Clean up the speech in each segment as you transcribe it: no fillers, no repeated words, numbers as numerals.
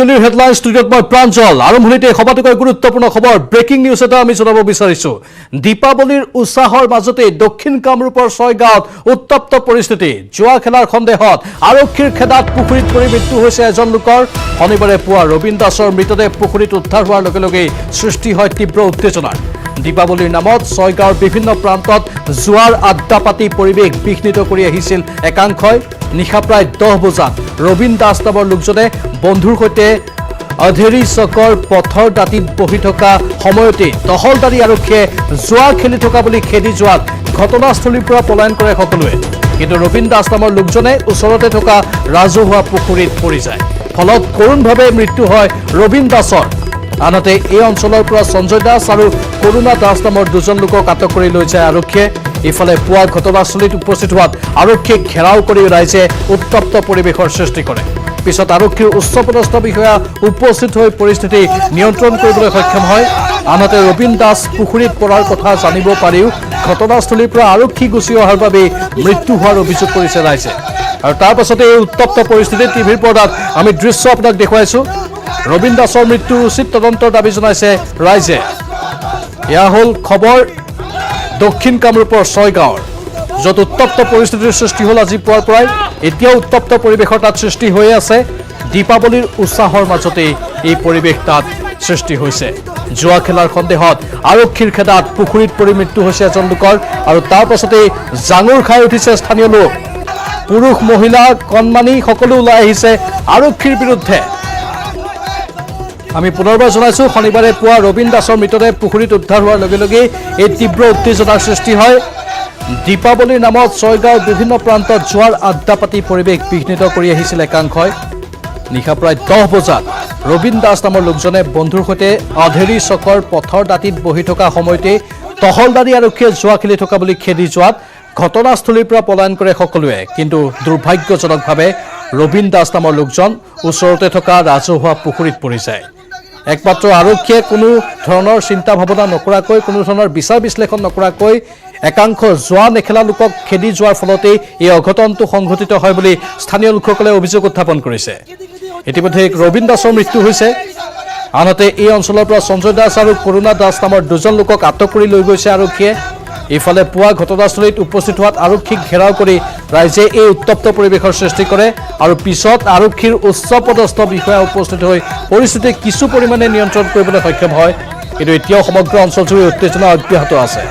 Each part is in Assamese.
হেডলাইন ষ্টুডিঅ'ত মই প্ৰাঞ্জল আৰম্ভণিতে সবাতোকৈ গুৰুত্বপূৰ্ণ খবৰ ব্ৰেকিং নিউজ এটা আমি জনাব বিচাৰিছো। দীপাৱলীৰ উৎসাহৰ মাজতে দক্ষিণ কামৰূপৰ ছয়গাঁৱত উত্তপ্ত পৰিস্থিতি। জুৱা খেলাৰ সন্দেহত আৰক্ষীৰ খেদাত পুখুৰীত পৰি মৃত্যু হৈছে এজন লোকৰ। শনিবাৰে পুৱা ৰবীন দাসৰ মৃতদেহ পুখুৰীত উদ্ধাৰ হোৱাৰ লগে লগে সৃষ্টি হয় তীব্ৰ উত্তেজনাৰ। দীপাৱলীৰ নামত ছয়গাঁৱৰ বিভিন্ন প্ৰান্তত জুৱাৰ আড্ডা পাতি পৰিৱেশ বিঘ্নিত কৰি আহিছিল একাংশই। নিশা প্ৰায় 10 বজাত ৰবীন দাস নামৰ লোকজনে বন্ধুৰ সৈতে অধেৰী চকৰ পথৰ দাঁতিত বহি থকা সময়তে টহলদাৰী আৰক্ষীয়ে জুৱা খেলি থকা বুলি খেদি যোৱাত ঘটনাস্থলীৰ পৰা পলায়ন কৰে সকলোৱে। কিন্তু ৰবীন দাস নামৰ লোকজনে ওচৰতে থকা ৰাজহুৱা পুখুৰীত পৰি যায়। ফলত কৰোণভাৱে মৃত্যু হয় ৰবীন দাসৰ। আনহাতে এই অঞ্চলৰ পৰা সঞ্জয় দাস আৰু কৰুণা দাস নামৰ দুজন লোকক আটক কৰি লৈ যায় আৰক্ষীয়ে। ইফালে পুৱা ঘটনাস্থলীত উপস্থিত হোৱাত আৰক্ষীক ঘেৰাও কৰি ৰাইজে উত্তপ্ত পৰিৱেশৰ সৃষ্টি কৰে। পিছত আৰক্ষীৰ উচ্চপদস্থ বিষয়া উপস্থিত হৈ পৰিস্থিতি নিয়ন্ত্ৰণ কৰিবলৈ সক্ষম হয়। আনহাতে ৰবীন দাস পুখুৰীত পৰাৰ কথা জানিব পাৰিও ঘটনাস্থলীৰ পৰা আৰক্ষী গুচি অহাৰ বাবে মৃত্যু হোৱাৰ অভিযোগ কৰিছে ৰাইজে। আৰু তাৰ পাছতে এই উত্তপ্ত পৰিস্থিতিত টিভিৰ পৰ্দাত আমি দৃশ্য আপোনাক দেখুৱাইছো। ৰবীন দাসৰ মৃত্যুৰ উচিত তদন্তৰ দাবী জনাইছে ৰাইজে। এয়া হ'ল খবৰ দক্ষিণ কামৰূপৰ ছয়গাঁৱৰ, য'ত উত্তপ্ত পৰিস্থিতিৰ সৃষ্টি হ'ল আজি পুৱাৰ পৰাই। এতিয়াও উত্তপ্ত পৰিৱেশৰ তাত সৃষ্টি হৈয়ে আছে। দীপাৱলীৰ উৎসাহৰ মাজতেই এই পৰিৱেশ তাত সৃষ্টি হৈছে। জুৱা খেলাৰ সন্দেহত আৰক্ষীৰ খেদাত পুখুৰীত পৰি মৃত্যু হৈছে এজন লোকৰ। আৰু তাৰ পাছতেই জাঙুৰ খাই উঠিছে স্থানীয় লোক। পুৰুষ মহিলা কণমানি সকলো ওলাই আহিছে আৰক্ষীৰ বিৰুদ্ধে। আমি পুনৰবাৰ জনাইছো, শনিবাৰে পুৱা ৰবীন দাসৰ মৃতদেহ পুখুৰীত উদ্ধাৰ হোৱাৰ লগে লগে এই তীব্ৰ উত্তেজনাৰ সৃষ্টি হয়। দীপাৱলীৰ নামত ছয়গাঁৱৰ বিভিন্ন প্ৰান্তত জুৱাৰ আড্ডা পাতি পৰিৱেশ বিঘ্নিত কৰি আহিছিল একাংশই। নিশা প্ৰায় 10 বজাত ৰবীন দাস নামৰ লোকজনে বন্ধুৰ সৈতে অধেৰী চকৰ পথৰ দাঁতিত বহি থকা সময়তে টহলদাৰী আৰক্ষীয়ে জুৱা খেলি থকা বুলি খেদি যোৱাত ঘটনাস্থলীৰ পৰা পলায়ন কৰে সকলোৱে। কিন্তু দুৰ্ভাগ্যজনকভাৱে ৰবীন দাস নামৰ লোকজন ওচৰতে থকা ৰাজহুৱা পুখুৰীত পৰি যায়। একমাত্ৰ আৰক্ষীয়ে কোনো ধৰণৰ চিন্তা ভাৱনা নকৰাকৈ, কোনো ধৰণৰ বিচাৰ বিশ্লেষণ নকৰাকৈ একাংশ জুৱা নেখেলা লোকক খেদি যোৱাৰ ফলতেই এই অঘটনটো সংঘটিত হয় বুলি স্থানীয় লোকসকলে অভিযোগ উত্থাপন কৰিছে। ইতিমধ্যে ৰবীন দাসৰ মৃত্যু হৈছে। আনহাতে এই অঞ্চলৰ পৰা সঞ্জয় দাস আৰু কৰুণা দাস নামৰ দুজন লোকক আটক কৰি লৈ গৈছে আৰক্ষীয়ে। ইফালে পুৱা ঘটনাস্থলীত উপস্থিত হোৱাত আৰক্ষীক ঘেৰাও কৰি ৰাইজে এই উত্তপ্ত পৰিৱেশৰ সৃষ্টি কৰে। আৰু পিছত আৰক্ষীৰ উচ্চপদস্থ বিষয়া উপস্থিত হৈ পৰিস্থিতি কিছু পৰিমাণে নিয়ন্ত্ৰণ কৰিবলৈ সক্ষম হয়। কিন্তু এতিয়াও সমগ্ৰ অঞ্চলজুৰি উত্তেজনা অব্যাহত আছে।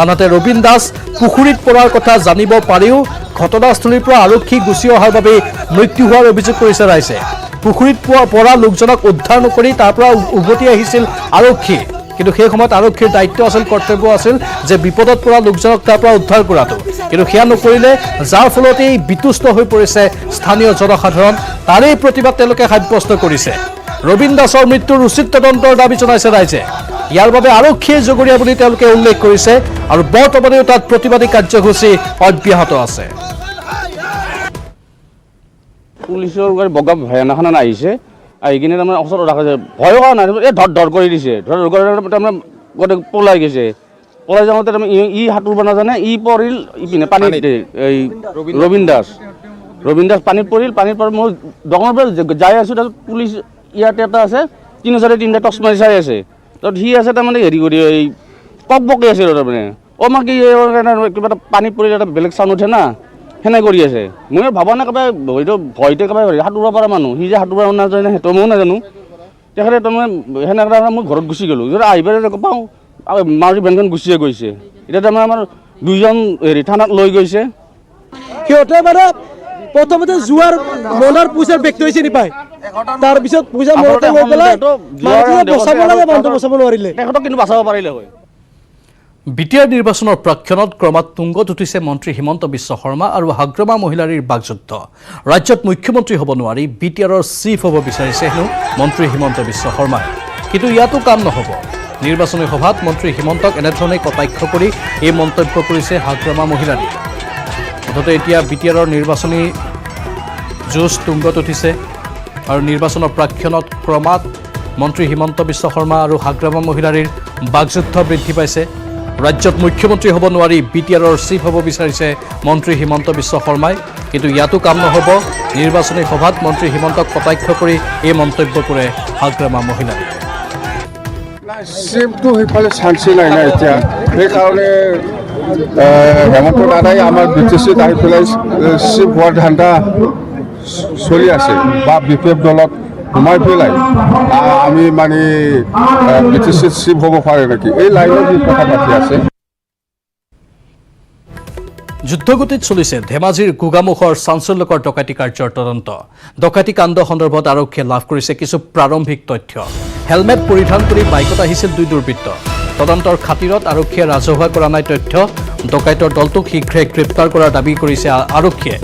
আনহাতে ৰবীন দাস পুখুৰীত পৰাৰ কথা জানিব পাৰিও ঘটনাস্থলীৰ পৰা আৰক্ষী গুচি অহাৰ বাবে মৃত্যু হোৱাৰ অভিযোগ কৰিছে ৰাইজে। পুখুৰীত পৰা লোকজনক উদ্ধাৰ নকৰি তাৰ পৰা উভতি আহিছিল আৰক্ষী। কিন্তু সেই সময়ত আৰক্ষীৰ দায়িত্ব আছিল, কৰ্তব্য আছিল যে বিপদত পৰা লোকজনক তাৰ পৰা উদ্ধাৰ কৰাটো। কিন্তু সেয়া নকৰিলে, যাৰ ফলত এই বিতুষ্ট হৈ পৰিছে স্থানীয় জনসাধাৰণ। তাৰেই প্ৰতিবাদ তেওঁলোকে সাব্যস্ত কৰিছে। ৰবীন দাসৰ মৃত্যুৰ উচিত তদন্তৰ দাবী জনাইছে ৰাইজে। ইয়াৰ বাবে আৰক্ষীয়ে জগৰীয়া বুলি তেওঁলোকে উল্লেখ কৰিছে। আৰু বৰ্তমানেও তাত প্ৰতিবাদী কাৰ্যসূচী অব্যাহত আছে। পুলিচৰ বগা ভয়ান এখন আহিছে, আহি কিনে তাৰমানে ওচৰত ৰাখিছে। ভয় কৰা নাই, এই ধৰ কৰি দিছে। ধৰ কৰি তাৰমানে গোটেই পলাই গৈছে। পলাই যাওঁতে তাৰমানে ই সাঁতুৰিব নাজানে, ই পৰিল ইপিনে পানীত। এই ৰবীন দাস পানীত পৰিল। পানীত পৰা মই দোকানৰ পৰা যাই আছোঁ। তাৰপিছত পুলিচ ইয়াতে এটা আছে, 3-3টা টৰ্চ মাৰি চাই আছে। তাৰপিছত সি আছে তাৰমানে হেৰি কৰি এই পকপকি আছে তাৰমানে, অ' মাক কি কিবা এটা পানীত পৰিলে এটা বেলেগ চাউণ্ড উঠে না, সেনে কৰি আছে। মই ভাবা নাই কাবাই হয়তো ভয়তে কাবাই সাঁতুৰিব পৰা মানুহ, সি যে সাঁতুৰিব নাজানে সেইটো ময়ো নাজানো। তেখেতে তাৰমানে সেনেকৈ মই ঘৰত গুচি গ'লোঁ। যদি আহি পেলাই পাওঁ মাৰি ভেনখন গুচিয়ে গৈছে। এতিয়া তাৰমানে আমাৰ 2জন হেৰি থানাত লৈ গৈছে। সিহঁতে মানে প্ৰথমতে জুৱাৰ মনৰ পইচাৰ ব্যক্তি হৈছে নিপায়, তাৰপিছত পইচা মনতে লৈ পেলাই বচাব লাগে, মানুহটো বচাব নোৱাৰিলে। তেখেতক কিন্তু বচাব পাৰিলে হয়। বিটিআৰ নিৰ্বাচনৰ প্ৰাক্ষণত ক্ৰমাৎ তুংগত উঠিছে মন্ত্ৰী হিমন্ত বিশ্ব শৰ্মা আৰু হাগ্ৰামা মহিলাৰীৰ বাকযুদ্ধ। ৰাজ্যত মুখ্যমন্ত্ৰী হ'ব নোৱাৰি বিটিআৰৰ চিফ হ'ব বিচাৰিছে হেনো মন্ত্ৰী হিমন্ত বিশ্ব শৰ্মাই। কিন্তু ইয়াতো কাম নহ'ব। নিৰ্বাচনী সভাত মন্ত্ৰী হিমন্তক এনেধৰণে কটাক্ষ কৰি এই মন্তব্য কৰিছে হাগ্ৰামা মহিলাৰী। মুঠতে এতিয়া বিটিআৰৰ নিৰ্বাচনী যুঁজ তুংগত উঠিছে। আৰু নিৰ্বাচনৰ প্ৰাক্ষণত ক্ৰমাৎ মন্ত্ৰী হিমন্ত বিশ্ব শৰ্মা আৰু হাগ্ৰামা মহিলাৰীৰ বাকযুদ্ধ বৃদ্ধি পাইছে। ৰাজ্যত মুখ্যমন্ত্ৰী হ'ব নোৱাৰি বিটিআৰৰ চিফ হ'ব বিচাৰিছে মন্ত্ৰী হিমন্ত বিশ্ব শৰ্মাই। কিন্তু ইয়াতো কাম নহ'ব। নিৰ্বাচনী সভাত মন্ত্ৰী হিমন্তক কটাক্ষ কৰি এই মন্তব্য কৰে হাগ্ৰামা মহিলা। চিমটো সেইফালে চান্সেই নাই না এতিয়া, সেইকাৰণে হেমন্ত দাদাই আমাৰ বি টি চিত আহি পেলাই চিফ হোৱাৰ ধান্দা চলি আছে বা বি পি এফ দলত সোমাই পেলাই আমি মানে বি টি চিত চিফ হ'ব পাৰে নেকি, এই লাইনত যি কথা পাতি আছে। যুদ্ধগতিত চলিছে ধেমাজিৰ গোগামুখৰ চাঞ্চল্যকৰ ডকাইতি কাৰ্যৰ তদন্ত। ডকাইতি কাণ্ড সন্দৰ্ভত আৰক্ষীয়ে লাভ কৰিছে কিছু প্ৰাৰম্ভিক তথ্য। হেলমেট পৰিধান কৰি বাইকত আহিছিল 2 দুৰ্বৃত্ত। তদন্তৰ খাতিৰত আৰক্ষীয়ে ৰাজহুৱা কৰা নাই তথ্য। ডকাইতৰ দলটোক শীঘ্ৰে গ্ৰেপ্তাৰ কৰাৰ দাবী কৰিছে আৰক্ষীয়ে।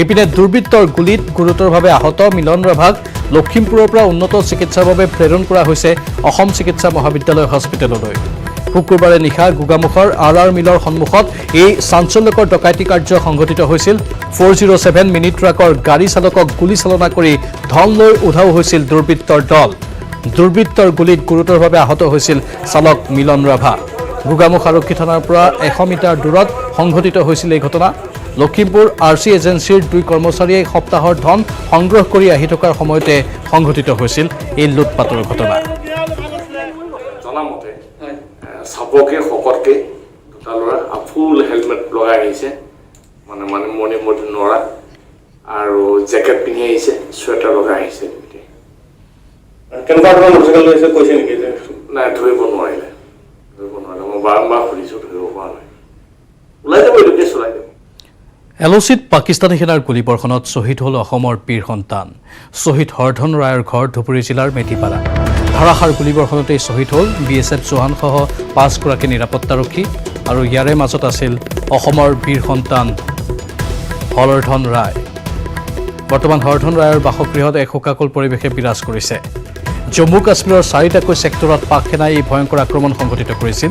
ইপিনে দুৰ্বৃত্তৰ গুলীত গুৰুতৰভাৱে আহত মিলন ৰাভাক লখিমপুৰৰ পৰা উন্নত চিকিৎসাৰ বাবে প্ৰেৰণ কৰা হৈছে অসম চিকিৎসা মহাবিদ্যালয় হস্পিটেললৈ। শুকুৰবাৰে নিশা গোগামুখৰ আৰ মিলৰ সন্মুখত এই চাঞ্চল্যকৰ ডকাইতি কাৰ্য সংঘটিত হৈছিল। 407 মিনি ট্ৰাকৰ গাড়ী চালকক গুলীচালনা কৰি ধন লৈ উধাও হৈছিল দুৰ্বৃত্তৰ দল। দুৰ্বৃত্তৰ গুলীত গুৰুতৰভাৱে আহত হৈছিল চালক মিলন ৰাভা। গোগামুখ আৰক্ষী থানাৰ পৰা 100 মিটাৰ দূৰত সংঘটিত হৈছিল এই ঘটনা। লখিমপুৰ RC এজেঞ্চিৰ 2 কৰ্মচাৰীয়ে সপ্তাহৰ ধন সংগ্ৰহ কৰি আহি থকাৰ সময়তে সংঘটিত হৈছিল এই লুটপাটৰ ঘটনা। জনামতে চাপকে শকতকে দুটা ল'ৰা ফুল হেলমেট লগাই আহিছে, মানে মণিমূৰ্তি নৰা আৰু জেকেট পিন্ধি আহিছে, চুৱেটাৰ লগাই আহিছে। কেনেকুৱা ধৰণৰ মটৰচাইকেল লৈছে কৈছে নেকি? নাই, ধৰিব নোৱাৰিলে। মই বাৰম্বাৰ সুধিছোঁ, ধৰিব পৰা নাই। ওলাই যাব, এইটো কেছ ওলাই যাব। LOCত পাকিস্তানী সেনাৰ গুলীবৰ্ষণত শ্বহীদ হ'ল অসমৰ বীৰ সন্তান। শ্বহীদ হৰধন ৰায়ৰ ঘৰ ধুবুৰী জিলাৰ মেটিপাৰা। ধাৰাসাৰ গুলীবৰ্ষণতেই শ্বহীদ হ'ল BSF জোৱানসহ 5 গৰাকী নিৰাপত্তাৰক্ষী। আৰু ইয়াৰে মাজত আছিল অসমৰ বীৰ সন্তান হৰধন ৰায়। বৰ্তমান হৰধন ৰায়ৰ বাসগৃহত এক শোকাকুল পৰিৱেশে বিৰাজ কৰিছে। জম্মু কাশ্মীৰৰ 4টাকৈ ছেক্টৰত পাক সেনাই এই ভয়ংকৰ আক্ৰমণ সংঘটিত কৰিছিল।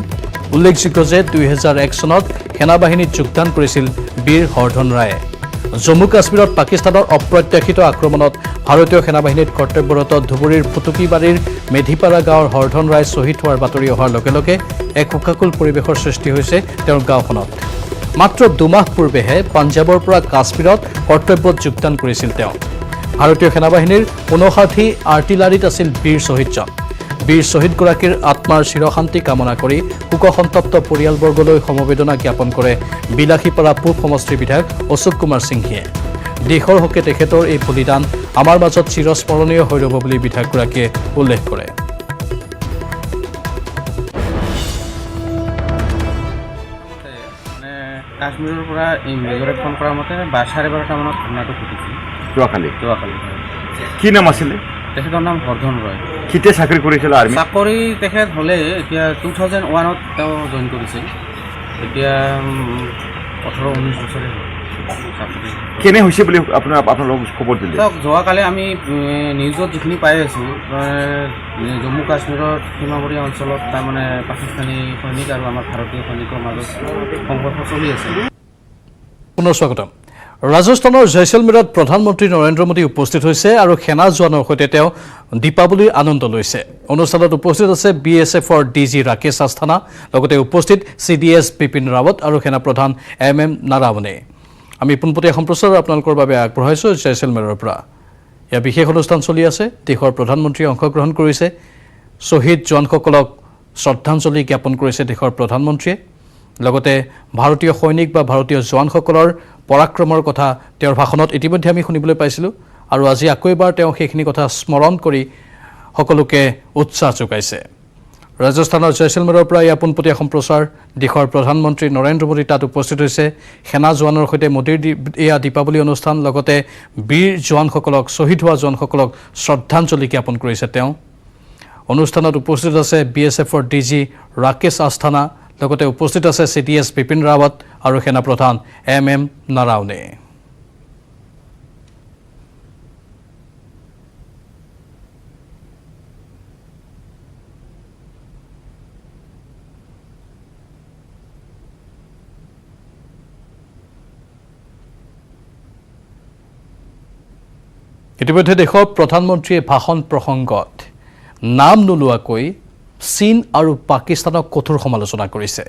উল্লেখযোগ্য যে 2001 চনত সেনাবাহিনীত যোগদান কৰিছিল বীৰ হৰধন ৰায়ে। জম্মু কাশ্মীৰত পাকিস্তানৰ অপ্ৰত্যাশিত আক্ৰমণত ভাৰতীয় সেনাবাহিনীত কৰ্তব্যৰত ধুবুৰীৰ ফুটুকিবাৰীৰ মেধিপাৰা গাঁৱৰ হৰধন ৰায় শ্বহীদ হোৱাৰ বাতৰি অহাৰ লগে লগে এক শোকাকুল পৰিৱেশৰ সৃষ্টি হৈছে তেওঁৰ গাঁওখনত। মাত্ৰ 2 মাহ পূৰ্বেহে পাঞ্জাৱৰ পৰা কাশ্মীৰত কৰ্তব্যত যোগদান কৰিছিল তেওঁ। ভাৰতীয় সেনাবাহিনীৰ 59 আৰ্টিলাৰীত আছিল বীৰ শ্বহীদজন। বীৰ শ্বহীদগৰাকীৰ আত্মাৰ চিৰশান্তি কামনা কৰি শোকসন্তপ্ত পৰিয়ালবৰ্গলৈ সমবেদনা জ্ঞাপন কৰে বিলাসীপাৰা পূব সমষ্টিৰ বিধায়ক অশোক কুমাৰ সিংহিয়ে। দেশৰ হকে তেখেতৰ এই বলিদান আমাৰ মাজত চিৰস্মৰণীয় হৈ ৰ'ব বুলি বিধায়কগৰাকীয়ে উল্লেখ কৰে। কাশ্মীৰৰ পৰা এই মেজৰে ফোন কৰা মতে 12:30 মানত ঘটনাটো ঘটিছিল। যোৱাকালি কি নাম আছিলে? তেখেতৰ নাম হৰধন ৰয়। কেতিয়া চাকৰি কৰিছিল আৰ্মি? চাকৰি তেখেত হ'লে এতিয়া 2001ত তেওঁ জইন কৰিছিল। এতিয়া 18-19 বছৰে হ'ল চাকৰি। কেনে হৈছে বুলি আপোনালোকক খবৰ দিলে? যোৱাকালি আমি নিউজত যিখিনি পাই আছোঁ, জম্মু কাশ্মীৰৰ সীমাৱৰ্তী অঞ্চলত তাৰমানে পাকিস্তানী সৈনিক আৰু আমাৰ ভাৰতীয় সৈনিকৰ মাজত সংঘৰ্ষ চলি আছে। পুনৰ স্বাগতম। ৰাজস্থানৰ জয়ছলমেৰত প্ৰধানমন্ত্ৰী নৰেন্দ্ৰ মোদী উপস্থিত হৈছে আৰু সেনা জোৱানৰ সৈতে তেওঁ দীপাৱলীৰ আনন্দ লৈছে। অনুষ্ঠানত উপস্থিত আছে BSFৰ DG ৰাকেশ আস্থানা, লগতে উপস্থিত CDS বিপিন ৰাৱত আৰু সেনাপ্ৰধান MM নাৰাৱনে। আমি পোনপটীয়া সম্প্ৰচাৰ আপোনালোকৰ বাবে আগবঢ়াইছোঁ জয়ছলমেৰৰ পৰা। ইয়াৰ বিশেষ অনুষ্ঠান চলি আছে। দেশৰ প্ৰধানমন্ত্ৰীয়ে অংশগ্ৰহণ কৰিছে। শ্বহীদ জোৱানসকলক শ্ৰদ্ধাঞ্জলি জ্ঞাপন কৰিছে দেশৰ প্ৰধানমন্ত্ৰীয়ে। লগতে ভাৰতীয় সৈনিক বা ভাৰতীয় জোৱানসকলৰ পৰাক্ৰমৰ কথা তেওঁৰ ভাষণত ইতিমধ্যে আমি শুনিবলৈ পাইছিলোঁ। আৰু আজি আকৌ এবাৰ তেওঁ সেইখিনি কথা স্মৰণ কৰি সকলোকে উৎসাহ যোগাইছে। ৰাজস্থানৰ জয়ছলমেৰৰ পৰা এই পোনপটীয়া সম্প্ৰচাৰ। দেশৰ প্ৰধানমন্ত্ৰী নৰেন্দ্ৰ মোদী তাত উপস্থিত হৈছে। সেনা জোৱানৰ সৈতে মোদীৰ এয়া দীপাৱলী অনুষ্ঠান, লগতে বীৰ জোৱানসকলক, শ্বহীদ হোৱা জোৱানসকলক শ্ৰদ্ধাঞ্জলি জ্ঞাপন কৰিছে তেওঁ। অনুষ্ঠানত উপস্থিত আছে BSFৰ DG ৰাকেশ আস্থানা, লগতে উপস্থিত আছে CDS বিপিন ৰাৱত আৰু সেনাপ্ৰধান MM নাৰাৱনে। ইতিমধ্যে দেশৰ প্ৰধানমন্ত্ৰীয়ে ভাষণ প্ৰসংগত নাম নোলোৱাকৈ চীন আৰু পাকিস্তানক কঠোৰ সমালোচনা কৰিছে।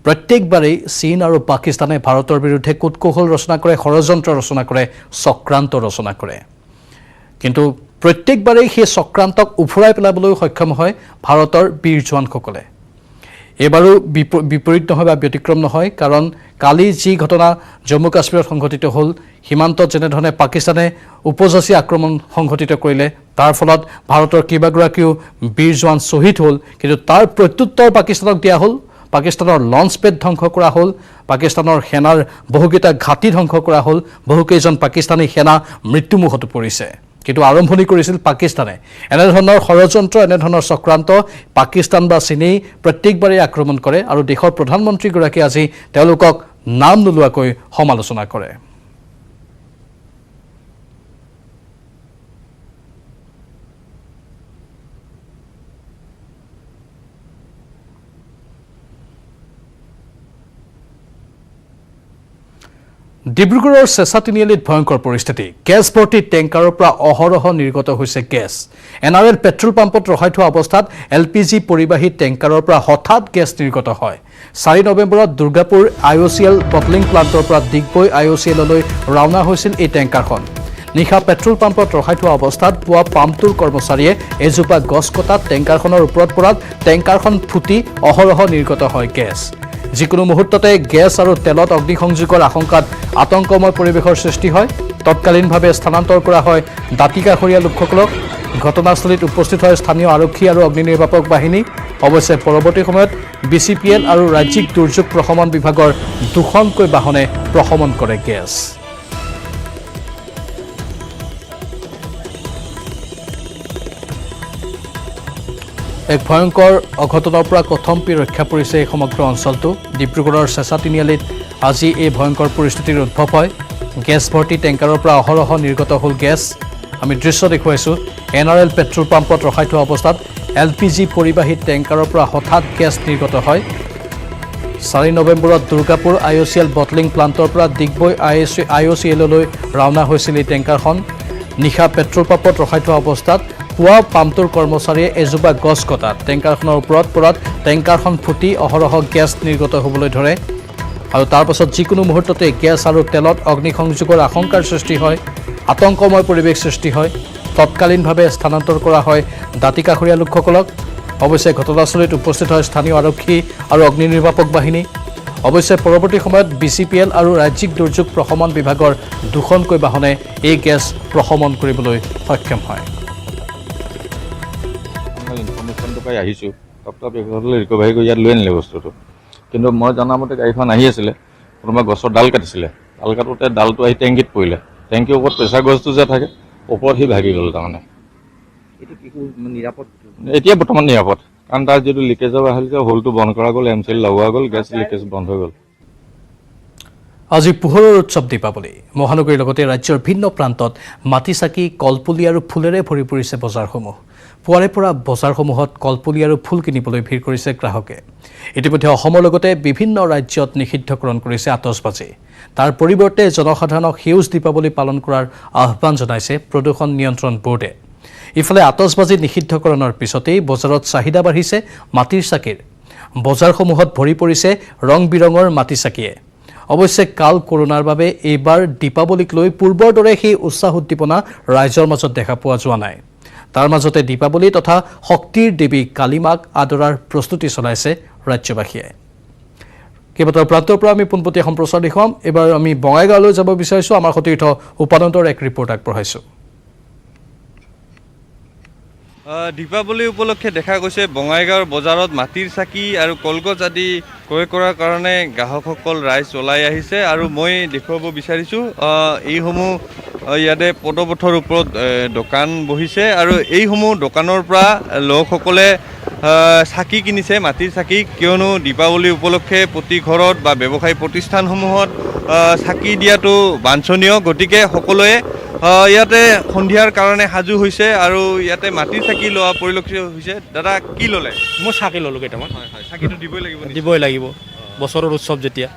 প্ৰত্যেকবাৰেই চীন আৰু পাকিস্তানে ভাৰতৰ বিৰুদ্ধে কূটকৌশল ৰচনা কৰে, ষড়যন্ত্ৰ ৰচনা কৰে, চক্ৰান্ত ৰচনা কৰে। কিন্তু প্ৰত্যেকবাৰেই সেই চক্ৰান্তক উফৰাই পেলাবলৈ সক্ষম হয় ভাৰতৰ বীৰ জোৱানসকলে। এইবাৰো বিপৰীত নহয় বা ব্যতিক্ৰম নহয়, কাৰণ কালি যি ঘটনা জম্মু কাশ্মীৰত সংঘটিত হ'ল, সীমান্তত যেনেধৰণে পাকিস্তানে উপযাচী আক্ৰমণ সংঘটিত কৰিলে, তাৰ ফলত ভাৰতৰ কেইবাগৰাকীও বীৰ জোৱান শ্বহীদ হ'ল, কিন্তু তাৰ প্ৰত্যুত্তৰ পাকিস্তানক দিয়া হ'ল। পাকিস্তানৰ লঞ্চ পেড ধ্বংস কৰা হ'ল, পাকিস্তানৰ সেনাৰ বহুকেইটা ঘাটি ধ্বংস কৰা হ'ল, বহুকেইজন পাকিস্তানী সেনা মৃত্যুমুখতো পৰিছে। কিন্তু আৰম্ভণি কৰিছিল পাকিস্তানে। এনেধৰণৰ ষড়যন্ত্ৰ, এনেধৰণৰ চক্ৰান্ত পাকিস্তান বা চীনেই প্ৰত্যেকবাৰেই আক্ৰমণ কৰে আৰু দেশৰ প্ৰধানমন্ত্ৰীগৰাকীয়ে আজি তেওঁলোকক নাম নোলোৱাকৈ সমালোচনা কৰে। ডিব্ৰুগড়ৰ চেঁচা তিনিআলিত ভয়ংকৰ পৰিস্থিতি। গেছ ভৰ্তি টেংকাৰৰ পৰা অহৰহ নিৰ্গত হৈছে গেছ। NRL পেট্ৰল পাম্পত ৰখাই থোৱা অৱস্থাত LPG পৰিবাহী টেংকাৰৰ পৰা হঠাৎ গেছ নিৰ্গত হয়। 4 নৱেম্বৰত দুৰ্গাপুৰ IOCL বটলিং প্লাণ্টৰ পৰা ডিগবৈ IOCLলৈ ৰাওনা হৈছিল এই টেংকাৰখন। নিশা পেট্ৰল পাম্পত ৰখাই থোৱা অৱস্থাত পুৱা পাম্পটোৰ কৰ্মচাৰীয়ে এজোপা গছ কটাত টেংকাৰখনৰ ওপৰত পৰাত টেংকাৰখন ফুটি অহৰহ নিৰ্গত হয় গেছ। যিকোনো মুহূৰ্ততে গেছ আৰু তেলত অগ্নিসংযোগৰ আশংকাত আতংকময় পৰিৱেশৰ সৃষ্টি হয়। তৎকালীনভাৱে স্থানান্তৰ কৰা হয় দাঁতিকাষৰীয়া লোকসকলক। ঘটনাস্থলীত উপস্থিত হয় স্থানীয় আৰক্ষী আৰু অগ্নি নিৰ্বাপক বাহিনী। অৱশ্যে পৰৱৰ্তী সময়ত BCPL আৰু ৰাজ্যিক দুৰ্যোগ প্ৰশমন বিভাগৰ 2খনকৈ বাহনে প্ৰশমন কৰে গেছ। এক ভয়ংকৰ অঘটনৰ পৰা কথমপি ৰক্ষা পৰিছে এই সমগ্ৰ অঞ্চলটো। ডিব্ৰুগড়ৰ চেঁচা তিনিআলিত আজি এই ভয়ংকৰ পৰিস্থিতিৰ উদ্ভৱ হয়। গেছ ভৰ্তি টেংকাৰৰ পৰা অহৰহ নিৰ্গত হ'ল গেছ। আমি দৃশ্য দেখুৱাইছোঁ। NRL পেট্ৰল পাম্পত ৰখাই থোৱা অৱস্থাত LPG পৰিবাহী টেংকাৰৰ পৰা হঠাৎ গেছ নিৰ্গত হয়। 4 নৱেম্বৰত দুৰ্গাপুৰ IOCL বটলিং প্লাণ্টৰ পৰা ডিগবৈ IOCLলৈ ৰাওনা হৈছিল এই টেংকাৰখন। নিশা পেট্ৰল পাম্পত ৰখাই থোৱা অৱস্থাত পুৱা পাম্পটোৰ কৰ্মচাৰীয়ে এজোপা গছ কটাত টেংকাৰখনৰ ওপৰত পৰাত টেংকাৰখন ফুটি অহৰহ গেছ নিৰ্গত হ'বলৈ ধৰে আৰু তাৰ পাছত যিকোনো মুহূৰ্ততে গেছ আৰু তেলত অগ্নিসংযোগৰ আশংকাৰ সৃষ্টি হয়। আতংকময় পৰিৱেশ সৃষ্টি হয়। তৎকালীনভাৱে স্থানান্তৰ কৰা হয় দাঁতিকাষৰীয়া লোকসকলক। অৱশ্যে ঘটনাস্থলীত উপস্থিত হয় স্থানীয় আৰক্ষী আৰু অগ্নি নিৰ্বাপক বাহিনী। অৱশ্যে পৰৱৰ্তী সময়ত BCPL আৰু ৰাজ্যিক দুৰ্যোগ প্ৰশমন বিভাগৰ 2খনকৈ বাহনে এই গেছ প্ৰশমন কৰিবলৈ সক্ষম হয়। ইনফৰ্মেশ্যনটো পাই আহিছোঁ, ডক্টৰ ৰিকভাৰী কৰি ইয়াত লৈ আনিলে বস্তুটো। কিন্তু মই জনামতে গাড়ীখন আহি আছিলে, কোনোবা গছৰ ডাল কাটিছিলে। ডাল কাটোতে ডালটো আহি টেংকিত পৰিলে। টেংকিৰ ওপৰত প্ৰেছাৰ গছটো যে থাকে, ওপৰত সি ভাগি গ'ল। তাৰমানে এতিয়া বৰ্তমান নিৰাপদ, কাৰণ তাৰ যিটো লিকেজৰ আহিল যে হোলটো বন্ধ কৰা গ'ল, MCL লগোৱা গ'ল, গেছ লিকেজ বন্ধ হৈ গ'ল। আজি পোহৰৰ উৎসৱ দীপাৱলী। মহানগৰীৰ লগতে ৰাজ্যৰ ভিন্ন প্ৰান্তত মাটি চাকি, কলপুলি আৰু ফুলেৰে ভৰি পৰিছে বজাৰসমূহ। পুৱাৰে পৰা বজাৰসমূহত কলপুলি আৰু ফুল কিনিবলৈ ভিৰ কৰিছে গ্ৰাহকে। ইতিমধ্যে অসমৰ লগতে বিভিন্ন ৰাজ্যত নিষিদ্ধকৰণ কৰিছে আতচবাজি। তাৰ পৰিৱৰ্তে জনসাধাৰণক সেউজ দীপাৱলী পালন কৰাৰ আহ্বান জনাইছে প্ৰদূষণ নিয়ন্ত্ৰণ বোৰ্ডে। ইফালে আতচবাজি নিষিদ্ধকৰণৰ পিছতেই বজাৰত চাহিদা বাঢ়িছে মাটিৰ চাকিৰ। বজাৰসমূহত ভৰি পৰিছে ৰং বিৰঙৰ মাটি চাকিয়ে। অৱশ্যে কাল কৰোনাৰ বাবে এইবাৰ দীপাৱলীক লৈ পূৰ্বৰ দৰে সেই উৎসাহ উদ্দীপনা ৰাইজৰ মাজত দেখা পোৱা যোৱা নাই। তাৰ মাজতে দীপাৱলী তথা শক্তিৰ দেৱী কালীমাক আদৰাৰ প্ৰস্তুতি চলাইছে ৰাজ্যবাসীয়ে। কেইবাটাও প্ৰান্তৰ পৰা আমি পোনপটীয়া সম্প্ৰচাৰ দেখুৱাম। এইবাৰ আমি বঙাইগাঁৱলৈ যাব বিচাৰিছোঁ। আমাৰ সতীৰ্থ উপানন্দৰ এক ৰিপৰ্ট আগবঢ়াইছোঁ। দীপাৱলী উপলক্ষে দেখা গৈছে বঙাইগাঁৱৰ বজাৰত মাটিৰ চাকি আৰু কলগছ আদি ক্ৰয় কৰাৰ কাৰণে গ্ৰাহকসকল ৰাইজ ওলাই আহিছে আৰু মই দেখুৱাব বিচাৰিছোঁ এইসমূহ ইয়াতে পদপথৰ ওপৰত দোকান বহিছে আৰু এইসমূহ দোকানৰ পৰা লোকসকলে চাকি কিনিছে, মাটিৰ চাকি, কিয়নো দীপাৱলী উপলক্ষে প্ৰতি ঘৰত বা ব্যৱসায়িক প্ৰতিষ্ঠানসমূহত চাকি দিয়াটো বাঞ্ছনীয়। গতিকে সকলোৱে ইয়াতে সন্ধিয়াৰ কাৰণে সাজু হৈছে আৰু ইয়াতে মাটিৰ চাকি লোৱা পৰিলক্ষিত হৈছে। দাদা কি ল'লে? মই চাকি ল'লোঁ কেইটামান। হয় হয়, চাকিটো দিবই লাগিব। দিবই লাগিব, বছৰৰ উৎসৱ যেতিয়া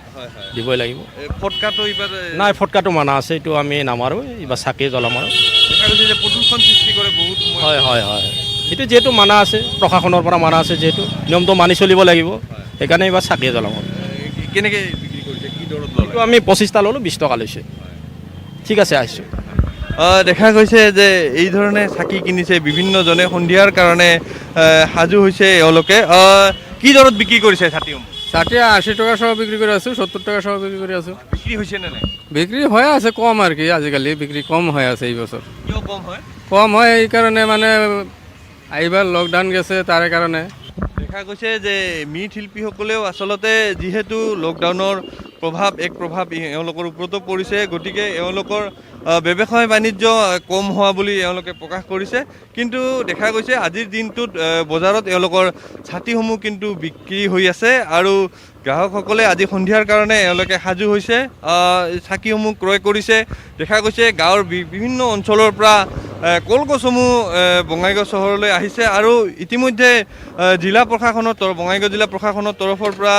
দিবই লাগিব। ফটকাটো এইবাৰ নাই, ফটকাটো মানা আছে, এইটো আমি নামাৰোঁ, এইবাৰ চাকি জ্বলাম আৰু। দেখা গৈছে যে প্ৰদূষণ সৃষ্টি কৰে বহুত। হয় হয় হয়, সেইটো যিহেতু মানা আছে, প্ৰশাসনৰ পৰা মানা আছে, যিহেতু নিয়মটো মানি চলিব লাগিব, সেইকাৰণে এইবাৰ চাকি জ্বলাম আৰু। কেনেকৈ বিক্ৰী কৰিছে, কি দৰত ল'লে? এইটো আমি 25টা ল'লোঁ, 20 টকা লৈছে। ঠিক আছে, আহিছোঁ। দেখা গৈছে যে এই ধৰণে চাকি কিনিছে বিভিন্নজনে, সন্ধিয়াৰ কাৰণে সাজু হৈছে এওঁলোকে। কি দৰত বিক্ৰী কৰিছে ছাতিসমূহ? ষাঠি 80 টাকা সহ বিক্ৰি কৰে আছো, 70 টাকা সহ বিক্ৰি কৰে আছো। বিক্ৰী হৈছে নে নাই? বিক্রি হয়ে আছে কম আর কি, আজিকালি বিক্রি কম হয়ে আছে এই বছর। কিয় কম হয়? কম হয় এই কারণে মানে এইবার লকডাউন গেছে তার কারণে। দেখা গৈছে যে মৃৎশিল্পীসকলেও আচলতে যিহেতু লকডাউনৰ এক প্ৰভাৱ এওঁলোকৰ ওপৰতো পৰিছে, গতিকে এওঁলোকৰ ব্যৱসায় বাণিজ্য কম হোৱা বুলি এওঁলোকে প্ৰকাশ কৰিছে। কিন্তু দেখা গৈছে আজিৰ দিনটোত বজাৰত এওঁলোকৰ ছাতিসমূহ কিন্তু বিক্ৰী হৈ আছে আৰু গ্ৰাহকসকলে আজি সন্ধিয়াৰ কাৰণে এওঁলোকে সাজু হৈছে, চাকিসমূহ ক্ৰয় কৰিছে। দেখা গৈছে গাঁৱৰ বিভিন্ন অঞ্চলৰ পৰা কলগছসমূহ বঙাইগাঁও চহৰলৈ আহিছে আৰু ইতিমধ্যে জিলা প্ৰশাসনৰ বঙাইগাঁও জিলা প্ৰশাসনৰ তৰফৰ পৰা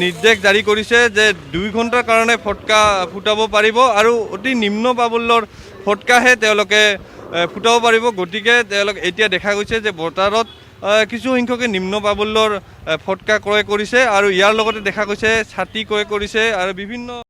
নিৰ্দেশ জাৰি কৰিছে যে 2 ঘণ্টাৰ কাৰণে ফটকা ফুটাব পাৰিব আৰু অতি নিম্ন প্ৰাবল্যৰ ফটকাহে তেওঁলোকে ফুটাব পাৰিব। গতিকে তেওঁলোকে এতিয়া দেখা গৈছে যে বজাৰত কিছু সংখ্যকে নিম্ন প্ৰাবল্যৰ ফটকা ক্ৰয় কৰিছে আৰু ইয়াৰ লগতে দেখা গৈছে ছাতি ক্ৰয় কৰিছে আৰু বিভিন্ন